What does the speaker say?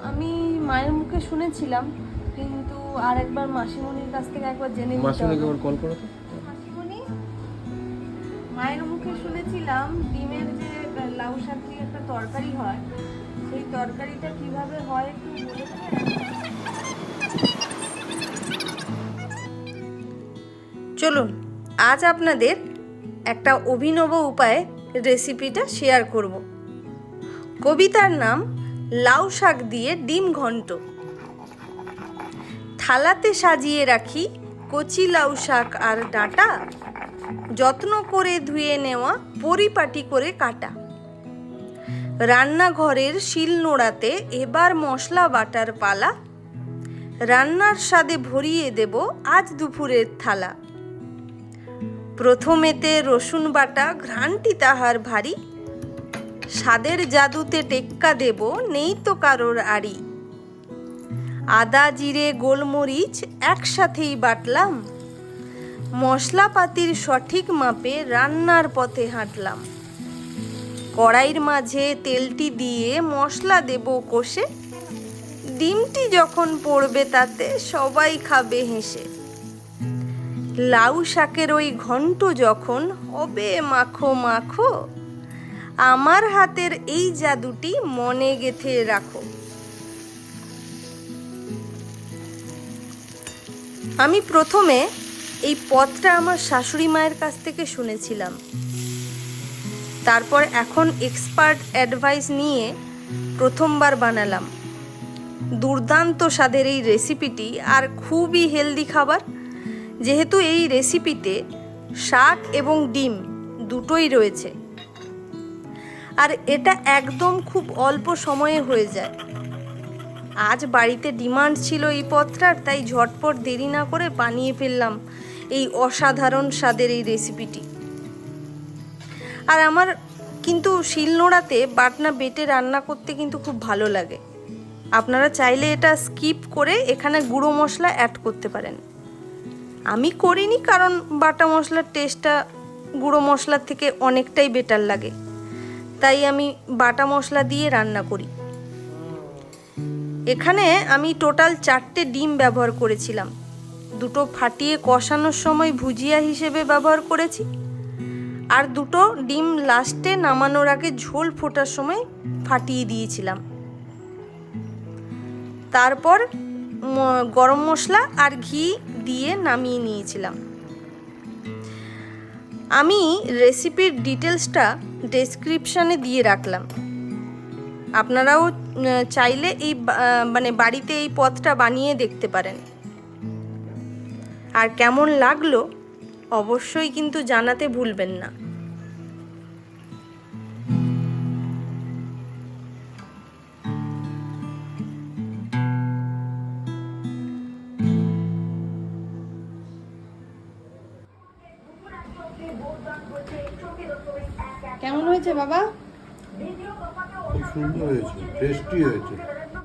আমি মায়ের মুখে শুনেছিলাম, কিন্তু আরেকবার মাসিমণির কাছ থেকে একবার জেনে নিতে হবে। মাসিমণিকে একবার কল করো তো। মাসিমণি, মায়ের মুখে শুনেছিলাম ডিমের যে লাউ শাক দিয়ে একটা তরকারি হয়, সেই তরকারিটা কিভাবে হয় একটু বলে দেবেন? চলুন আজ আপনাদের একটা অভিনব উপায়ে রেসিপিটা শেয়ার করব। কবিতার নাম লাউ শাক দিয়ে ডিম ঘন্ট। থালাতে সাজিয়ে রাখি কচি লাউ শাক আর ডাঁটা, যত্ন করে ধুয়ে নেওয়া পরিপাটি করে কাটা। রান্নাঘরের শিলনোড়াতে এবার মশলা বাটার পালা, রান্নার স্বাদে ভরিয়ে দেব আজ দুপুরের থালা। প্রথমেতে রসুন বাটা, ঘ্রাণটি তাহার ভারী, স্বাদের জাদুতে টেক্কা দেব নেই তো কারোর আড়ি। আদা জিরে গোলমরিচ একসাথেই বাটলাম, মশলাপাতির সঠিক মাপে রান্নার পথে হাঁটলাম। কড়াইয়ের মাঝে তেলটি দিয়ে মশলা দেব কষে, ডিমটি যখন পড়বে তাতে সবাই খাবে হেসে। লাউ শাকের ওই ঘন্ট যখন হবে মাখো মাখো, আমার হাতের এই জাদুটি মনে গেঁথে রাখো। আমি প্রথমে এই পদটা আমার শাশুড়ি মায়ের কাছ থেকে শুনেছিলাম, তারপর এখন এক্সপার্ট অ্যাডভাইস নিয়ে প্রথমবার বানালাম। দুর্দান্ত স্বাদের এই রেসিপিটি আর খুবই হেলদি খাবার, যেহেতু এই রেসিপিতে শাক এবং ডিম দুটোই রয়েছে, আর এটা একদম খুব অল্প সময়ে হয়ে যায়। আজ বাড়িতে ডিমান্ড ছিল এই পদটার, তাই ঝটপট দেরি না করে বানিয়ে ফেললাম এই অসাধারণ স্বাদের এই রেসিপিটি। আর আমার কিন্তু শিলনোড়াতে বাটনা বেটে রান্না করতে কিন্তু খুব ভালো লাগে। আপনারা চাইলে এটা স্কিপ করে এখানে গুঁড়ো মশলা অ্যাড করতে পারেন। আমি করিনি, কারণ বাটা মশলার টেস্টটা গুঁড়ো মশলার থেকে অনেকটাই বেটার লাগে, তাই আমি বাটা মশলা দিয়ে রান্না করি। এখানে আমি টোটাল 4টে ডিম ব্যবহার করেছিলাম। দুটো ফাটিয়ে কষানোর সময় ভুজিয়া হিসেবে ব্যবহার করেছি, আর দুটো ডিম লাস্টে নামানোর আগে ঝোল ফোটার সময় ফাটিয়ে দিয়েছিলাম। তারপর গরম মশলা আর ঘি দিয়ে নামিয়ে নিয়েছিলাম। আমি রেসিপির ডিটেলসটা ডেসক্রিপশানে দিয়ে রাখলাম। আপনারাও চাইলে এই বাড়িতে এই পদটা বানিয়ে দেখতে পারেন। আর কেমন লাগলো অবশ্যই কিন্তু জানাতে ভুলবেন না। কেমন হয়েছে বাবা? খুব সুন্দর হয়েছে, টেস্টি হয়েছে।